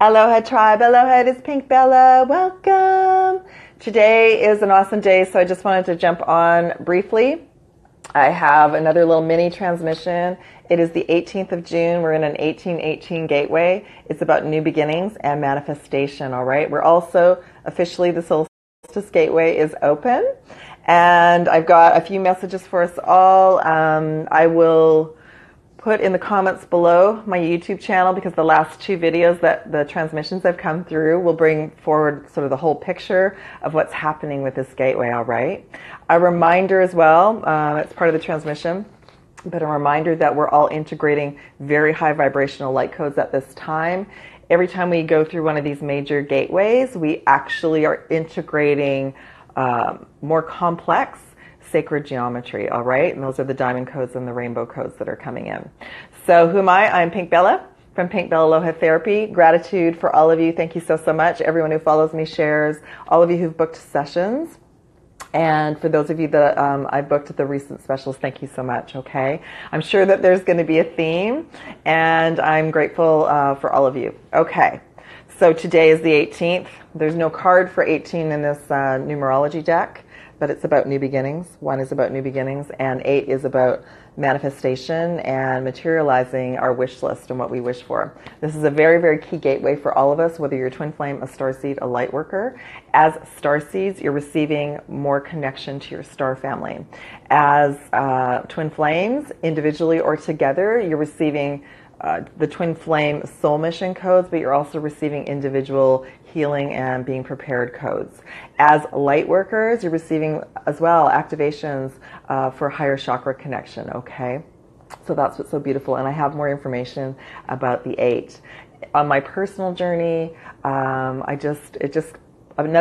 Aloha tribe, aloha, it is Pink Bella. Welcome. Today is an awesome day, so I just wanted to jump on briefly. I have another little mini transmission. It is the 18th of June. We're in an 1818 gateway. It's about new beginnings and manifestation, all right? We're also officially, the Solstice gateway is open. And I've got a few messages for us all. I will put in the comments below my YouTube channel, because the last two videos that the transmissions have come through will bring forward sort of the whole picture of what's happening with this gateway, all right? A reminder as well, it's part of the transmission, but a reminder that we're all integrating very high vibrational light codes at this time. Every time we go through one of these major gateways, we actually are integrating more complex sacred geometry, all right? And those are the diamond codes and the rainbow codes that are coming in. So who am I? I'm Pink Bella from Pink Bella Aloha Therapy. Gratitude for all of you. Thank you so much. Everyone who follows me, shares, all of you who've booked sessions. And for those of you that I booked the recent specials, thank you so much, okay? I'm sure that there's going to be a theme, and I'm grateful for all of you. Okay, so today is the 18th. There's no card for 18 in this numerology deck, but it's about new beginnings. 1 is about new beginnings, and 8 is about manifestation and materializing our wish list and what we wish for. This is a very, very key gateway for all of us, whether you're a twin flame, a starseed, a light worker. As starseeds, you're receiving more connection to your star family. As twin flames, individually or together, you're receiving the twin flame soul mission codes, but you're also receiving individual healing and being prepared codes. As light workers, you're receiving as well activations for higher chakra connection, okay? So that's what's so beautiful, and I have more information about the 8. On my personal journey, another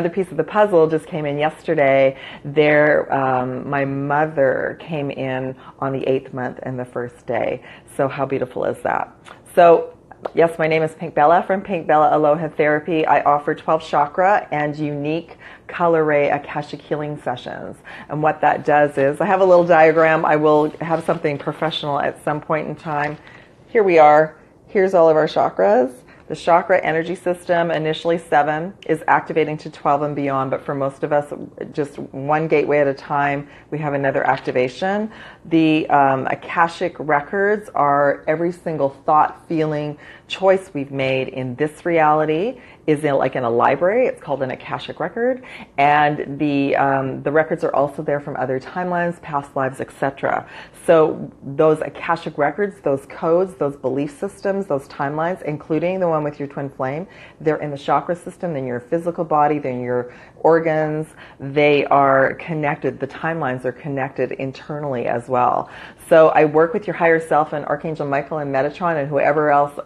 piece of the puzzle just came in yesterday. My mother came in on the 8th month and the 1st day. So how beautiful is that? So yes, my name is Pink Bella from Pink Bella Aloha Therapy. I offer 12 chakra and unique color ray Akashic healing sessions. And what that does is, I have a little diagram. I will have something professional at some point in time. Here we are. Here's all of our chakras. The chakra energy system, initially 7, is activating to 12 and beyond, but for most of us, just one gateway at a time, we have another activation. The Akashic records are every single thought, feeling, choice we've made in this reality is like in a library. It's called an Akashic record, and the records are also there from other timelines, past lives, etc. So those Akashic records, those codes, those belief systems, those timelines, including the one with your twin flame, they're in the chakra system, in your physical body, they're in your organs. They are connected. The timelines are connected internally as well. So I work with your higher self and Archangel Michael and Metatron and whoever else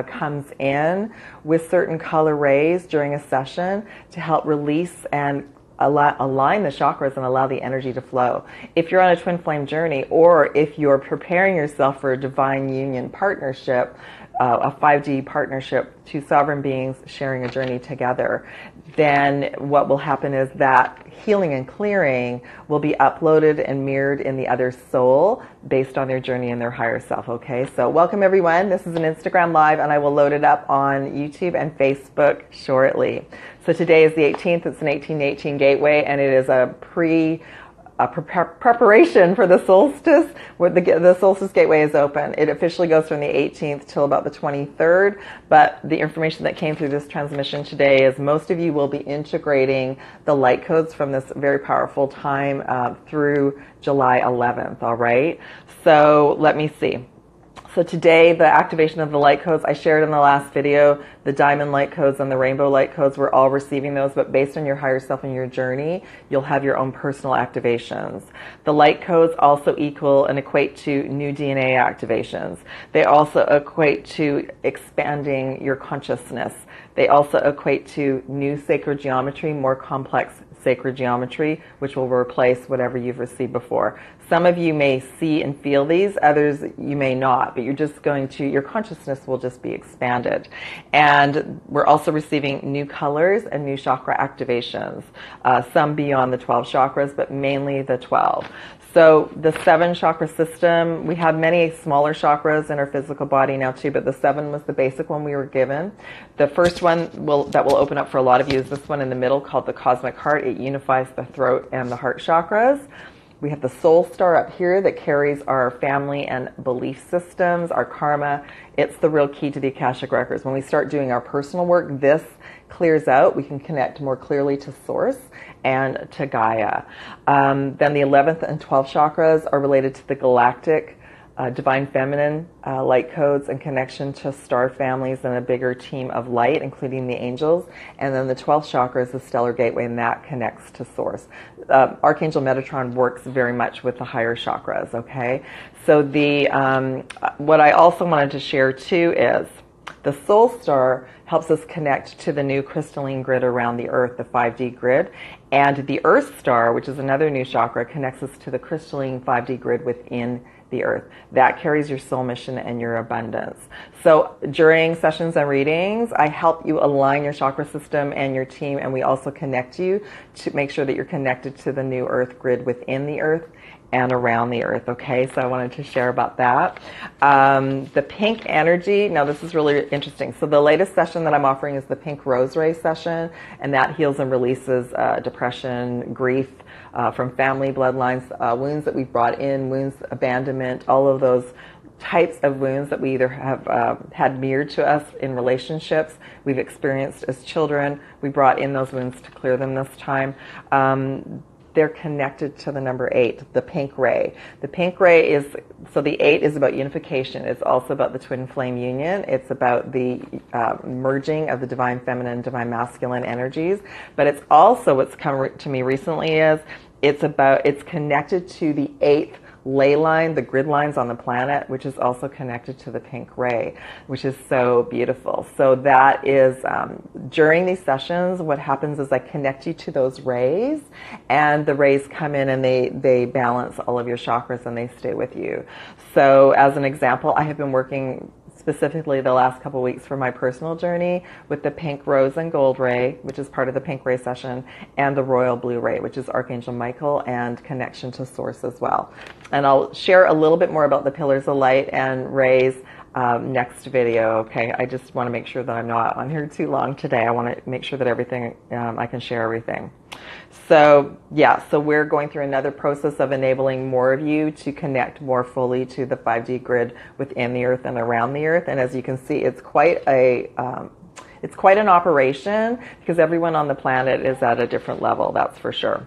comes in with certain color rays during a session to help release and align the chakras and allow the energy to flow. If you're on a twin flame journey, or if you're preparing yourself for a divine union partnership, a 5D partnership, two sovereign beings sharing a journey together, then what will happen is that healing and clearing will be uploaded and mirrored in the other soul based on their journey and their higher self, okay? So welcome everyone. This is an Instagram live, and I will load it up on YouTube and Facebook shortly. So today is the 18th. It's an 1818 gateway, and it is a preparation for the solstice, where the solstice gateway is open. It officially goes from the 18th till about the 23rd, but the information that came through this transmission today is most of you will be integrating the light codes from this very powerful time through July 11th, all right? So let me see. So today, the activation of the light codes, I shared in the last video, the diamond light codes and the rainbow light codes, we're all receiving those, but based on your higher self and your journey, you'll have your own personal activations. The light codes also equal and equate to new DNA activations. They also equate to expanding your consciousness. They also equate to new sacred geometry, more complex sacred geometry, which will replace whatever you've received before. Some of you may see and feel these, others you may not, but your consciousness will just be expanded. And we're also receiving new colors and new chakra activations, some beyond the 12 chakras, but mainly the 12. So the 7 chakra system, we have many smaller chakras in our physical body now too, but the 7 was the basic one we were given. The first one that will open up for a lot of you is this one in the middle called the cosmic heart. It unifies the throat and the heart chakras. We have the soul star up here that carries our family and belief systems, our karma. It's the real key to the Akashic records. When we start doing our personal work, this clears out. We can connect more clearly to Source and to Gaia. Then the 11th and 12th chakras are related to the galactic divine feminine light codes and connection to star families and a bigger team of light, including the angels. And then the 12th chakra is the stellar gateway, and that connects to Source. Archangel Metatron works very much with the higher chakras, okay? So what I also wanted to share too is the soul star helps us connect to the new crystalline grid around the earth, the 5D grid. And the earth star, which is another new chakra, connects us to the crystalline 5D grid within the earth. That carries your soul mission and your abundance. So during sessions and readings, I help you align your chakra system and your team, and we also connect you to make sure that you're connected to the new earth grid within the earth and around the earth. Okay, so I wanted to share about that. The pink energy, now this is really interesting. So the latest session that I'm offering is the pink rose ray session, and that heals and releases depression, grief, from family bloodlines, wounds that we've brought in, wounds, abandonment, all of those types of wounds that we either have had mirrored to us in relationships, we've experienced as children. We brought in those wounds to clear them this time. They're connected to the number 8, the pink ray. The pink ray so the 8 is about unification. It's also about the twin flame union. It's about the merging of the divine feminine, divine masculine energies. But it's also, what's come to me recently is, it's connected to the 8th ley line, the grid lines on the planet, which is also connected to the pink ray, which is so beautiful. So that is, during these sessions, what happens is I connect you to those rays, and the rays come in and they balance all of your chakras and they stay with you. So as an example, I have been working specifically the last couple of weeks for my personal journey with the pink rose and gold ray, which is part of the pink ray session, and the royal blue ray, which is Archangel Michael and connection to Source as well. And I'll share a little bit more about the pillars of light and rays next video. Okay, I just want to make sure that I'm not on here too long today. I want to make sure that everything, I can share everything. So yeah, so we're going through another process of enabling more of you to connect more fully to the 5D grid within the earth and around the earth. And as you can see, it's quite an operation, because everyone on the planet is at a different level, that's for sure.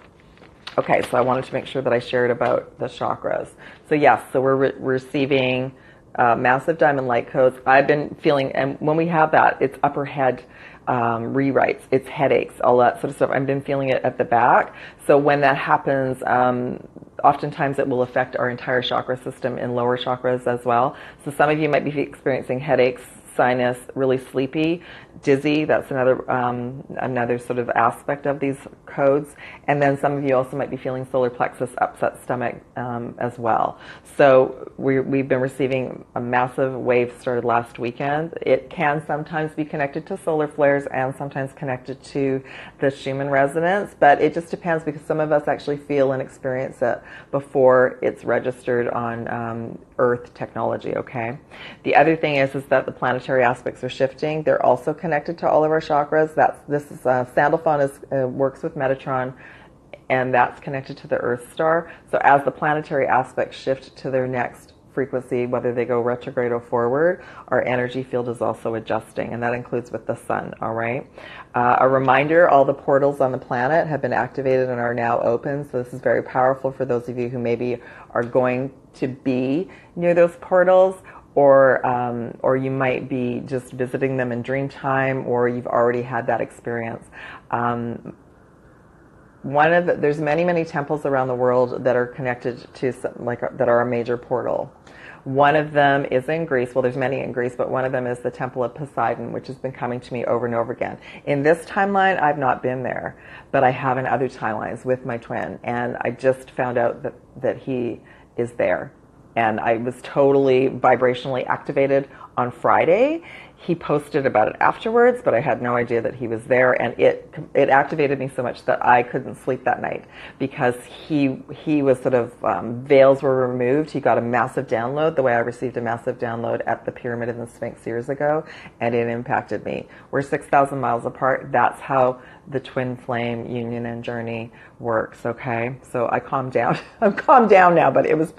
Okay, so I wanted to make sure that I shared about the chakras. So yes, so we're receiving massive diamond light codes. I've been feeling, and when we have that, it's upper head rewrites, it's headaches, all that sort of stuff. I've been feeling it at the back. So when that happens, oftentimes it will affect our entire chakra system in lower chakras as well. So some of you might be experiencing headaches, sinus, really sleepy, dizzy. That's another sort of aspect of these codes. And then some of you also might be feeling solar plexus, upset stomach as well. So we've been receiving a massive wave started last weekend. It can sometimes be connected to solar flares and sometimes connected to the Schumann resonance, but it just depends, because some of us actually feel and experience it before it's registered on Earth technology, okay? The other thing is that the planetary aspects are shifting. They're also connected to all of our chakras. Sandalphon works with Metatron, and that's connected to the Earth star. So as the planetary aspects shift to their next frequency, whether they go retrograde or forward, our energy field is also adjusting, and that includes with the sun, all right? A reminder, all the portals on the planet have been activated and are now open, so this is very powerful for those of you who maybe are going to be near those portals, or you might be just visiting them in dream time, or you've already had that experience. There's many temples around the world that are connected to that are a major portal. One of them is in Greece. Well, there's many in Greece, but one of them is the Temple of Poseidon, which has been coming to me over and over again. In this timeline, I've not been there, but I have in other timelines with my twin, and I just found out that he is there. And I was totally vibrationally activated on Friday. He posted about it afterwards, but I had no idea that he was there, and it activated me so much that I couldn't sleep that night because he was sort of veils were removed. He got a massive download, the way I received a massive download at the Pyramid in the Sphinx years ago, and it impacted me. We're 6,000 miles apart. That's how the twin flame union and journey works. Okay, so I calmed down. I'm calmed down now, but it was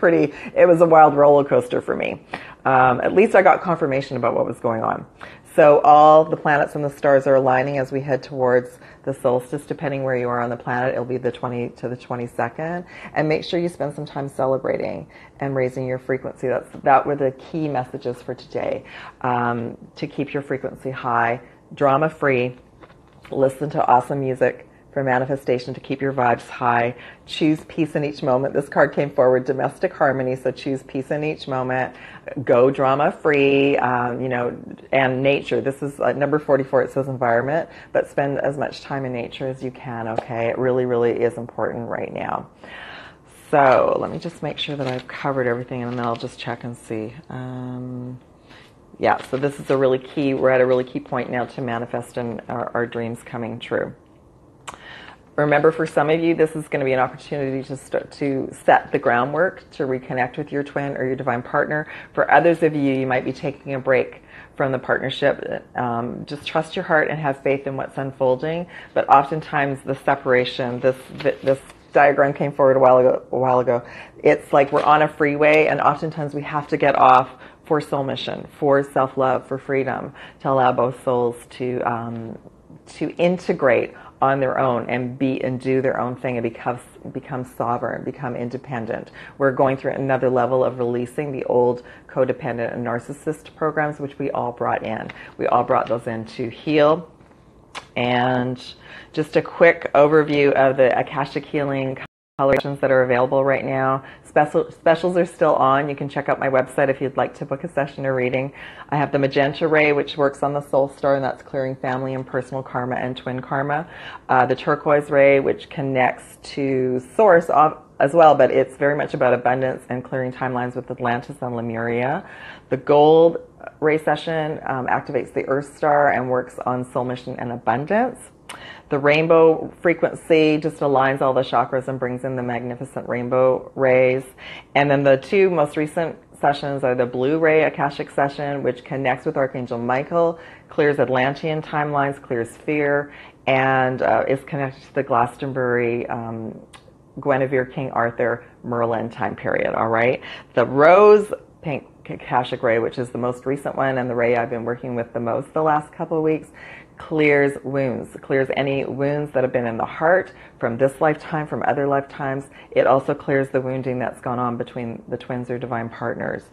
a wild roller coaster for me. At least I got confirmation about what was going on. So all the planets and the stars are aligning as we head towards the solstice. Depending where you are on the planet, it'll be the 20th to the 22nd. And make sure you spend some time celebrating and raising your frequency. That were the key messages for today. To keep your frequency high, drama-free, listen to awesome music for manifestation to keep your vibes high. Choose peace in each moment. This card came forward, domestic harmony, so choose peace in each moment. Go drama-free, and nature. This is number 44, it says environment, but spend as much time in nature as you can, okay? It really, really is important right now. So let me just make sure that I've covered everything, and then I'll just check and see. Yeah, so this is a really key, we're at a really key point now to manifest our dreams coming true. Remember, for some of you, this is going to be an opportunity to start to set the groundwork to reconnect with your twin or your divine partner. For others of you, you might be taking a break from the partnership. Just trust your heart and have faith in what's unfolding. But oftentimes, the separation, this diagram came forward a while ago. It's like we're on a freeway, and oftentimes we have to get off for soul mission, for self-love, for freedom, to allow both souls to integrate on their own and do their own thing and become sovereign, become independent. We're going through another level of releasing the old codependent and narcissist programs, which we all brought in. We all brought those in to heal. And just a quick overview of the Akashic healing colorations that are available right now. Specials are still on. You can check out my website if you'd like to book a session or reading. I have the magenta ray, which works on the soul star, and that's clearing family and personal karma and twin karma. The turquoise ray, which connects to source as well, but it's very much about abundance and clearing timelines with Atlantis and Lemuria. The gold ray session activates the earth star and works on soul mission and abundance. The rainbow frequency just aligns all the chakras and brings in the magnificent rainbow rays. And then the two most recent sessions are the blue ray Akashic session, which connects with Archangel Michael, clears Atlantean timelines, clears fear, and is connected to the Glastonbury, Guinevere, King Arthur, Merlin time period, all right? The rose pink Akashic ray, which is the most recent one and the ray I've been working with the most the last couple of weeks, clears wounds, clears any wounds that have been in the heart from this lifetime, from other lifetimes. It also clears the wounding that's gone on between the twins or divine partners.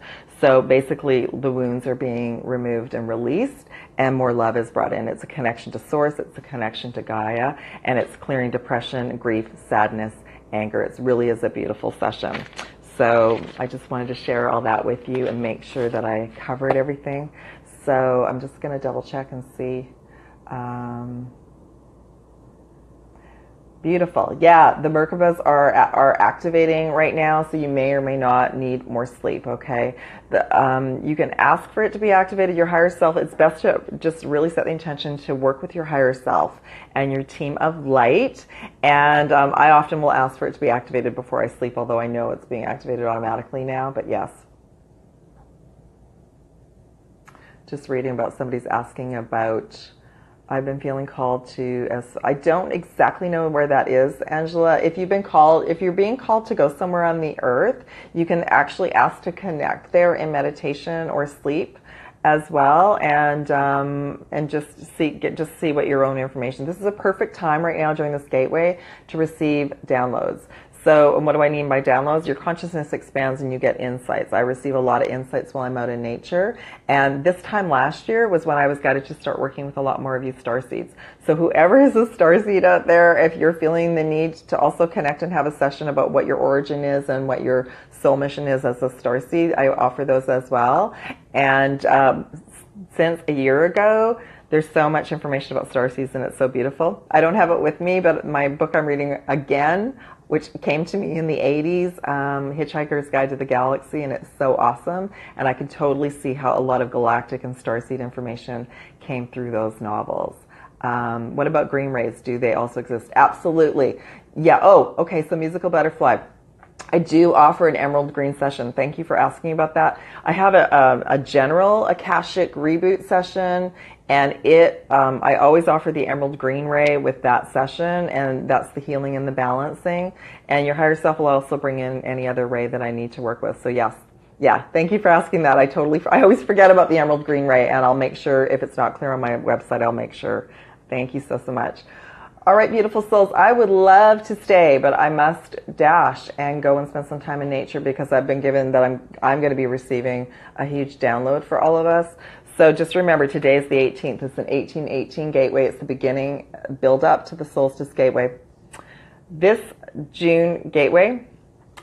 So basically, the wounds are being removed and released, and more love is brought in. It's a connection to source, it's a connection to Gaia, and it's clearing depression, grief, sadness, anger. It really is a beautiful session. So I just wanted to share all that with you and make sure that I covered everything. So I'm just going to double check and see. Beautiful. Yeah, the Merkabas are activating right now, so you may or may not need more sleep, okay? You can ask for it to be activated, your higher self. It's best to just really set the intention to work with your higher self and your team of light. And I often will ask for it to be activated before I sleep, although I know it's being activated automatically now, but yes. Just reading about somebody's asking about... I've been feeling called to, I don't exactly know where that is, Angela. If you're being called to go somewhere on the earth, you can actually ask to connect there in meditation or sleep as well, and just see what your own information. This is a perfect time right now during this gateway to receive downloads. So, and what do I mean by downloads? Your consciousness expands and you get insights. I receive a lot of insights while I'm out in nature. And this time last year was when I was guided to start working with a lot more of you starseeds. So whoever is a starseed out there, if you're feeling the need to also connect and have a session about what your origin is and what your soul mission is as a starseed, I offer those as well. And since a year ago, there's so much information about starseeds and it's so beautiful. I don't have it with me, but my book I'm reading again, which came to me in the 80s, Hitchhiker's Guide to the Galaxy, and it's so awesome. And I can totally see how a lot of galactic and starseed information came through those novels. What about green rays? Do they also exist? Absolutely. Yeah. Oh, okay. So musical butterfly. I do offer an emerald green session. Thank you for asking about that. I have a general Akashic reboot session, and I always offer the emerald green ray with that session, and that's the healing and the balancing. And your higher self will also bring in any other ray that I need to work with. So yes. Yeah, thank you for asking that. I always forget about the emerald green ray, and I'll make sure, if it's not clear on my website, I'll make sure. Thank you so much. All right, beautiful souls, I would love to stay, but I must dash and go and spend some time in nature because I've been given that I'm going to be receiving a huge download for all of us. So just remember, today is the 18th. It's an 1818 gateway. It's the beginning, build up to the Solstice gateway. This June gateway,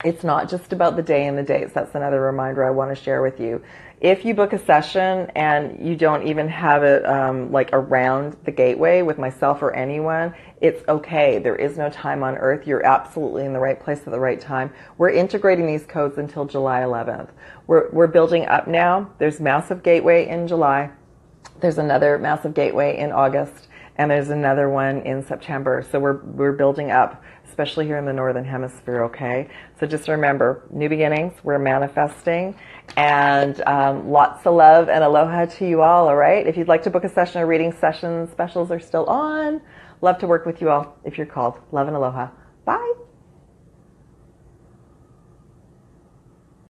it's not just about the day and the dates. That's another reminder I want to share with you. If you book a session and you don't even have it like around the gateway with myself or anyone, it's okay. There is no time on earth. You're absolutely in the right place at the right time. We're integrating these codes until July 11th. We're building up now. There's massive gateway in July. There's another massive gateway in August. And there's another one in September. So we're building up, especially here in the Northern Hemisphere, okay? So just remember, new beginnings, we're manifesting, and lots of love and aloha to you all right? If you'd like to book a session or reading session, specials are still on. Love to work with you all if you're called. Love and aloha. Bye.